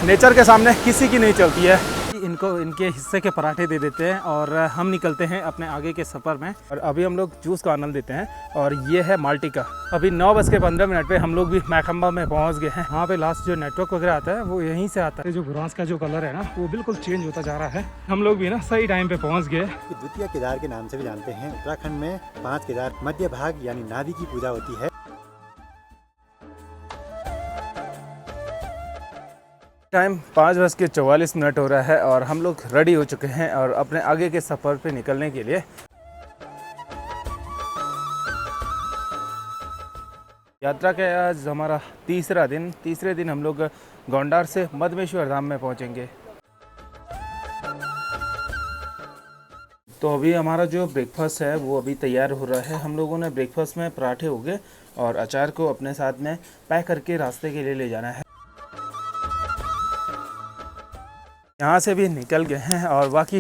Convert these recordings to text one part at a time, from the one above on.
Nature के सामने किसी की नहीं चलती है। इनको इनके हिस्से के पराठे दे देते हैं और हम निकलते हैं अपने आगे के सफ़र में। और अभी हम लोग जूस का आनंद लेते हैं और ये है माल्टी का। अभी 9:15 पे हम लोग भी मैखंबा में पहुंच गए हैं। वहाँ पे लास्ट जो नेटवर्क वगैरह आता है वो यहीं से आता है। जो घास का जो कलर है ना वो बिल्कुल चेंज होता जा रहा है। हम लोग भी ना सही टाइम पे पहुँच गए। द्वितीय केदार के नाम से भी जानते हैं। उत्तराखंड में 5 केदार मध्य भाग यानी नाभि की पूजा होती है। टाइम 5:44 हो रहा है और हम लोग रेडी हो चुके हैं और अपने आगे के सफ़र पे निकलने के लिए। यात्रा का आज हमारा तीसरे दिन हम लोग गोंडार से मधमेश्वर धाम में पहुंचेंगे। तो अभी हमारा जो ब्रेकफास्ट है वो अभी तैयार हो रहा है। हम लोगों ने ब्रेकफास्ट में पराठे हो गए और अचार को अपने साथ में पैक करके रास्ते के लिए ले जाना है। यहाँ से भी निकल गए हैं और बाकी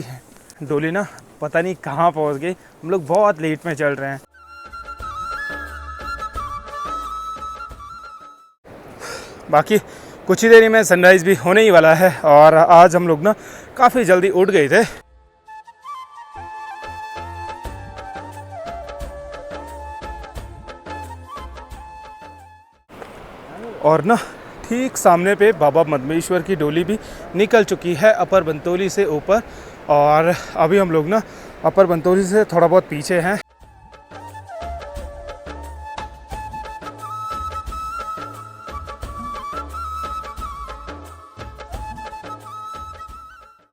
डोली ना पता नहीं कहाँ पहुँच गई। हम लोग बहुत लेट में चल रहे हैं। बाकी कुछ ही देरी में सनराइज़ भी होने ही वाला है और आज हम लोग ना काफ़ी जल्दी उठ गए थे। और ना ठीक सामने पे बाबा मधमेश्वर की डोली भी निकल चुकी है अपर बंतोली से ऊपर। और अभी हम लोग ना अपर बंतोली से थोड़ा बहुत पीछे हैं।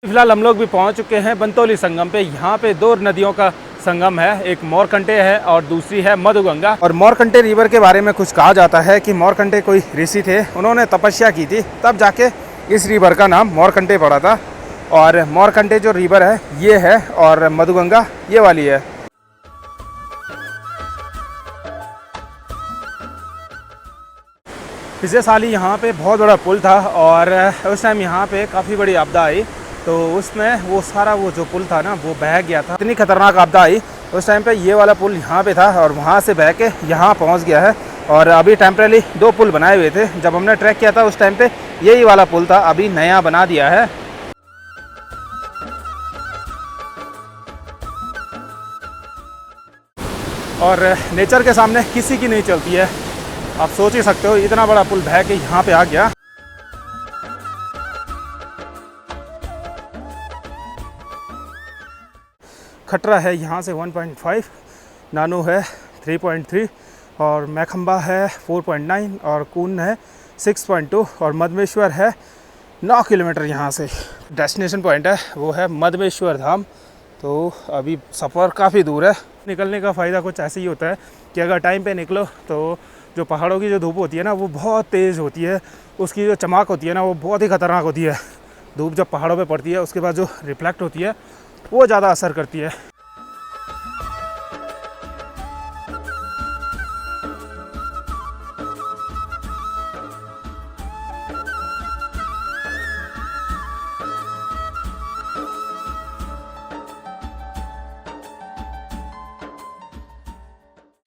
फिलहाल हम लोग भी पहुंच चुके हैं बंतोली संगम पे। यहाँ पे 2 नदियों का संगम है, एक मोरकंटे है और दूसरी है मधुगंगा। और मोरकंटे रिवर के बारे में कुछ कहा जाता है कि मोरकंटे कोई ऋषि थे, उन्होंने तपस्या की थी, तब जाके इस रिवर का नाम मोरकंटे पड़ा था। और मोरकंटे जो रिवर है ये है और मधुगंगा ये वाली है। पिछले साल ही यहाँ पे बहुत बड़ा पुल था और उस टाइम यहाँ पे काफ़ी बड़ी आपदा आई, तो उसमें वो सारा वो जो पुल था ना वो बह गया था। इतनी खतरनाक आपदा आई उस टाइम पे। ये वाला पुल यहाँ पे था और वहाँ से बह के यहाँ पहुँच गया है। और अभी टेम्परेरी 2 पुल बनाए हुए थे। जब हमने ट्रैक किया था उस टाइम पे यही वाला पुल था, अभी नया बना दिया है। और नेचर के सामने किसी की नहीं चलती है। आप सोच ही सकते हो इतना बड़ा पुल बह के यहाँ पे आ गया। खटरा है यहाँ से 1.5, नानू है 3.3 और मैखंबा है 4.9 और कून है 6.2 और मधमेश्वर है 9 किलोमीटर यहाँ से। डेस्टिनेशन पॉइंट है वो है मधमेश्वर धाम। तो अभी सफ़र काफ़ी दूर है। निकलने का फ़ायदा कुछ ऐसे ही होता है कि अगर टाइम पे निकलो तो जो पहाड़ों की जो धूप होती है ना वो बहुत तेज़ होती है। उसकी जो चमक होती है ना वो बहुत ही ख़तरनाक होती है। धूप जब पहाड़ों पे पड़ती है उसके बाद जो रिफ्लेक्ट होती है वो ज़्यादा असर करती है।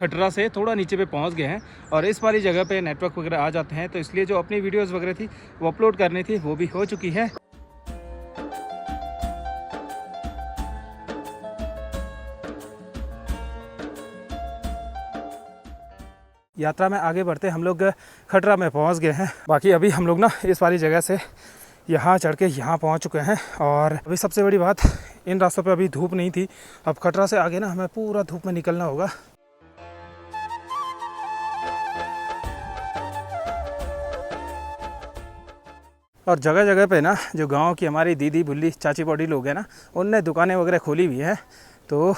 खटरा से थोड़ा नीचे पे पहुंच गए हैं और इस वाली जगह पे नेटवर्क वगैरह आ जाते हैं, तो इसलिए जो अपनी वीडियोस वगैरह थी वो अपलोड करनी थी वो भी हो चुकी है। यात्रा में आगे बढ़ते हम लोग खटरा में पहुंच गए हैं। बाकी अभी हम लोग ना इस वाली जगह से यहाँ चढ़ के यहाँ पहुँच चुके हैं। और अभी सबसे बड़ी बात, इन रास्तों पे अभी धूप नहीं थी। अब खटरा से आगे ना हमें पूरा धूप में निकलना होगा। और जगह जगह पे ना जो गांव की हमारी दीदी बुल्ली चाची बॉडी लोग हैं ना, उनने दुकानें वगैरह खोली हुई हैं। तो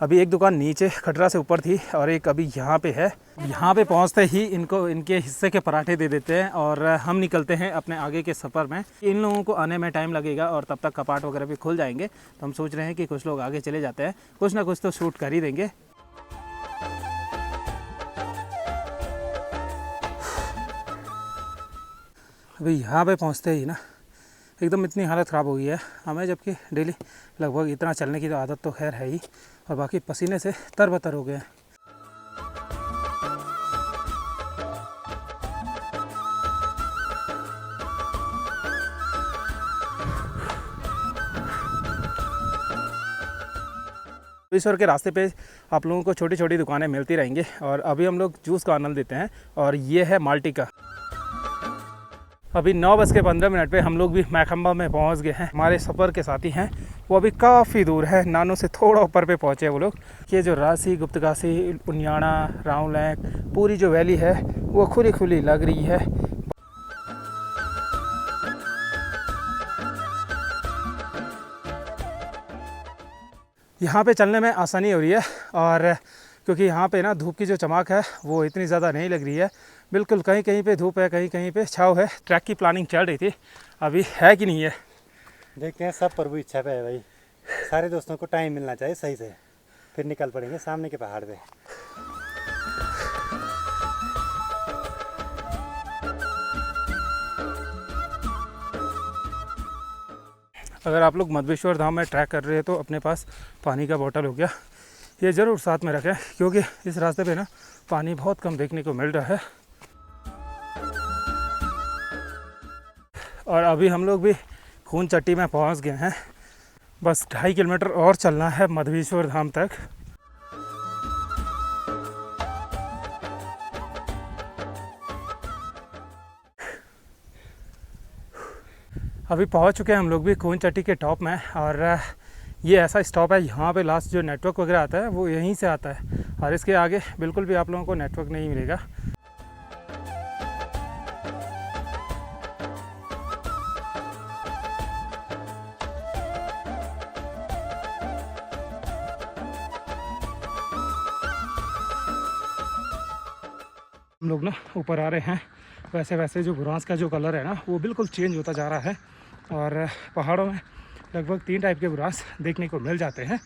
अभी एक दुकान नीचे खटरा से ऊपर थी और एक अभी यहाँ पे है। यहाँ पे पहुँचते ही इनको इनके हिस्से के पराठे दे देते हैं और हम निकलते हैं अपने आगे के सफ़र में। इन लोगों को आने में टाइम लगेगा और तब तक कपाट वगैरह भी खुल जाएंगे। तो हम सोच रहे हैं कि कुछ लोग आगे चले जाते हैं, कुछ ना कुछ तो शूट कर ही देंगे। अभी यहाँ पे पहुँचते ही ना एकदम इतनी हालत ख़राब हो गई है हमें, जबकि डेली लगभग इतना चलने की तो आदत तो खैर है ही, और बाकी पसीने से तरबतर हो गए हैं। मधमेश्वर के रास्ते पे आप लोगों को छोटी छोटी दुकानें मिलती रहेंगी और अभी हम लोग जूस का आनंद लेते हैं और ये है माल्टी का। अभी 9:15 पे हम लोग भी मैखंबा में पहुंच गए हैं। हमारे सफ़र के साथी हैं वो अभी काफ़ी दूर है, नानू से थोड़ा ऊपर पे पहुंचे वो लोग। ये जो रासी, गुप्तकाशी, उन्याणा, रावलैंग पूरी जो वैली है वो खुली खुली लग रही है। यहाँ पे चलने में आसानी हो रही है और क्योंकि यहाँ पे ना धूप की जो चमक है वो इतनी ज़्यादा नहीं लग रही है। बिल्कुल कहीं कहीं पे धूप है, कहीं कहीं पे छाँव है। ट्रैक की प्लानिंग चल रही थी, अभी है कि नहीं है देखते हैं। सब प्रभु इच्छा पे है भाई। सारे दोस्तों को टाइम मिलना चाहिए सही से, फिर निकल पड़ेंगे सामने के पहाड़ पे। अगर आप लोग मधमेश्वर धाम में ट्रैक कर रहे हैं तो अपने पास पानी का बोतल हो गया, ये ज़रूर साथ में रखें क्योंकि इस रास्ते पे ना पानी बहुत कम देखने को मिल रहा है। और अभी हम लोग भी खून चट्टी में पहुंच गए हैं। बस 2.5 किलोमीटर और चलना है मधमेश्वर धाम तक। अभी पहुंच चुके हैं हम लोग भी खून चट्टी के टॉप में और ये ऐसा स्टॉप है, यहाँ पे लास्ट जो नेटवर्क वगैरह आता है वो यहीं से आता है और इसके आगे बिल्कुल भी आप लोगों को नेटवर्क नहीं मिलेगा। हम लोग ना ऊपर आ रहे हैं, वैसे वैसे जो घास का जो कलर है ना वो बिल्कुल चेंज होता जा रहा है और पहाड़ों में लगभग 3 टाइप के घास देखने को मिल जाते हैं।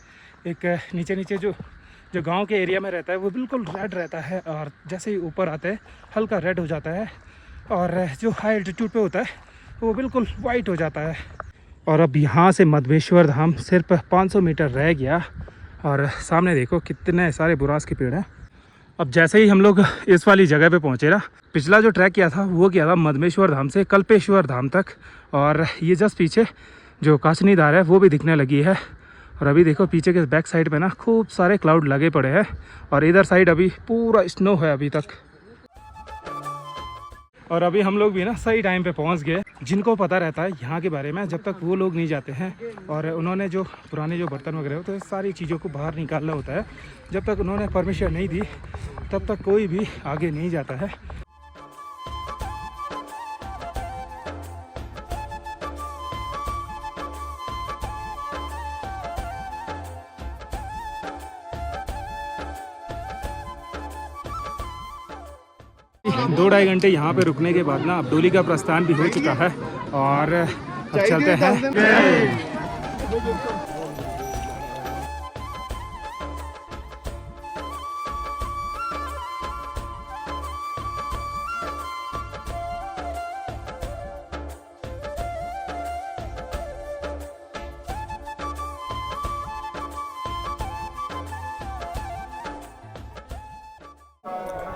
एक नीचे नीचे जो गांव के एरिया में रहता है वो बिल्कुल रेड रहता है और जैसे ही ऊपर आते हैं हल्का रेड हो जाता है और जो हाई एल्टीट्यूड पे होता है वो बिल्कुल वाइट हो जाता है। और अब यहाँ से मधमेश्वर धाम सिर्फ 500 मीटर रह गया और सामने देखो कितने सारे बुरास के पेड़ हैं। अब जैसे ही हम लोग इस वाली जगह पे पहुँचे ना, पिछला जो ट्रैक किया था वो किया था मधमेश्वर धाम से कल्पेश्वर धाम तक और ये जस्ट पीछे जो काचनी धार है वो भी दिखने लगी है। और अभी देखो पीछे के बैक साइड पे ना खूब सारे क्लाउड लगे पड़े हैं और इधर साइड अभी पूरा स्नो है अभी तक। और अभी हम लोग भी ना सही टाइम पे पहुंच गए। जिनको पता रहता है यहाँ के बारे में, जब तक वो लोग नहीं जाते हैं और उन्होंने जो पुराने जो बर्तन वगैरह होते हैं सारी चीज़ों को बाहर निकालना होता है, जब तक उन्होंने परमिशन नहीं दी तब तक कोई भी आगे नहीं जाता है। दो 2.5 घंटे यहाँ पे रुकने के बाद ना अब डोली का प्रस्थान भी हो चुका है और अब चलते हैं।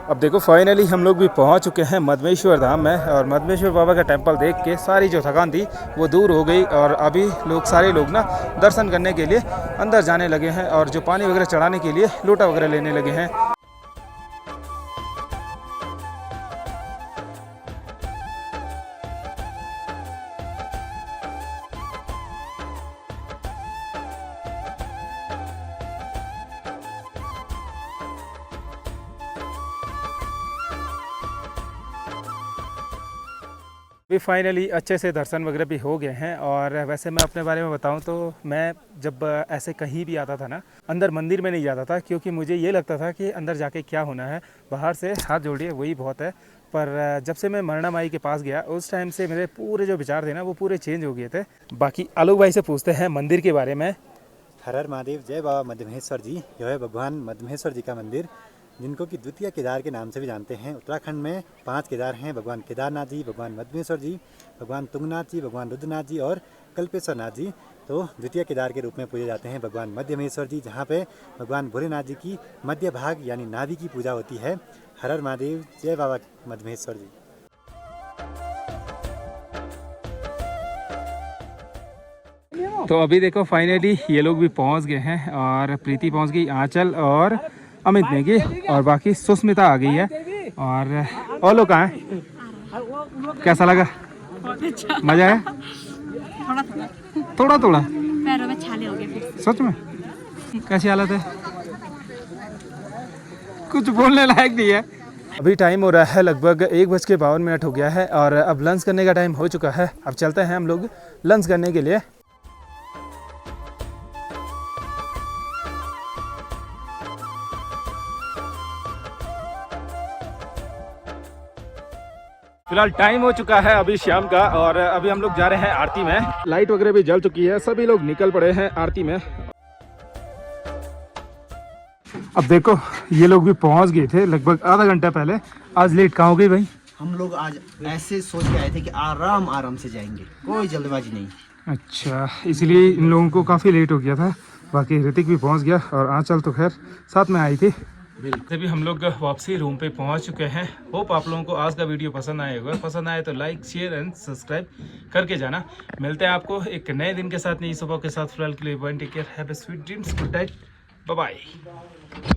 अब देखो फाइनली हम लोग भी पहुंच चुके हैं मधमेश्वर धाम में और मधमेश्वर बाबा का टेंपल देख के सारी जो थकान थी वो दूर हो गई और अभी सारे लोग ना दर्शन करने के लिए अंदर जाने लगे हैं और जो पानी वगैरह चढ़ाने के लिए लोटा वगैरह लेने लगे हैं। भी फाइनली अच्छे से दर्शन वगैरह भी हो गए हैं। और वैसे मैं अपने बारे में बताऊं तो मैं जब ऐसे कहीं भी आता था ना, अंदर मंदिर में नहीं जाता था क्योंकि मुझे ये लगता था कि अंदर जाके क्या होना है, बाहर से हाथ जोड़िए वही बहुत है। पर जब से मैं मरना माई के पास गया उस टाइम से मेरे पूरे जो विचार थे ना वो पूरे चेंज हो गए थे। बाकी आलोक भाई से पूछते हैं मंदिर के बारे में। हर हर महादेव, जय बाबा मधमेश्वर जी। यह है भगवान मधमेश्वर जी का मंदिर, जिनको कि द्वितीय केदार के नाम से भी जानते हैं। उत्तराखंड में 5 केदार हैं, भगवान केदारनाथ जी, भगवान मधमेश्वर जी, भगवान तुंगनाथ जी, भगवान रुद्रनाथ जी और कल्पेश्वर नाथ जी। तो द्वितीय केदार के रूप में पूजे जाते हैं भगवान मध्यमेश्वर जी, जहाँ पे भगवान भोलेनाथ जी की मध्य भाग यानी नाभि की पूजा होती है। हर हर महादेव, जय बाबा मधमेश्वर जी। तो अभी देखो फाइनली ये लोग भी पहुंच गए हैं और प्रीति पहुंच गई, आंचल और अमित नेगी और बाकी सुस्मिता आ गई है। और लोग कहाँ हैं? कैसा लगा? मजा है? थोड़ा थोड़ा पैरों में छाले हो गए फिर। सच में? कैसी हालत है? कुछ बोलने लायक नहीं है। अभी टाइम हो रहा है लगभग 1:52 हो गया है और अब लंच करने का टाइम हो चुका है। अब चलते हैं हम लोग लंच करने के लिए। फिलहाल टाइम हो चुका है अभी शाम का और अभी हम लोग जा रहे हैं आरती में। लाइट वगैरह भी जल चुकी है, सभी लोग निकल पड़े हैं आरती में। अब देखो ये लोग भी पहुंच गए थे लगभग आधा घंटा पहले। आज लेट कहाँ हो गई भाई? हम लोग आज ऐसे सोच के आए थे कि आराम आराम से जाएंगे, कोई जल्दबाजी नहीं। अच्छा, इसलिए इन लोगों को काफ़ी लेट हो गया था। बाकी ऋतिक भी पहुंच गया और आंचल तो खैर साथ में आई थी। अभी हम लोग वापसी रूम पे पहुंच चुके हैं। होप आप लोगों को आज का वीडियो पसंद आया होगा। पसंद आए तो लाइक शेयर एंड सब्सक्राइब करके जाना। मिलते हैं आपको एक नए दिन के साथ, नई सुबह के साथ। फिलहाल के लिए take care, have a sweet dreams, good night, bye bye.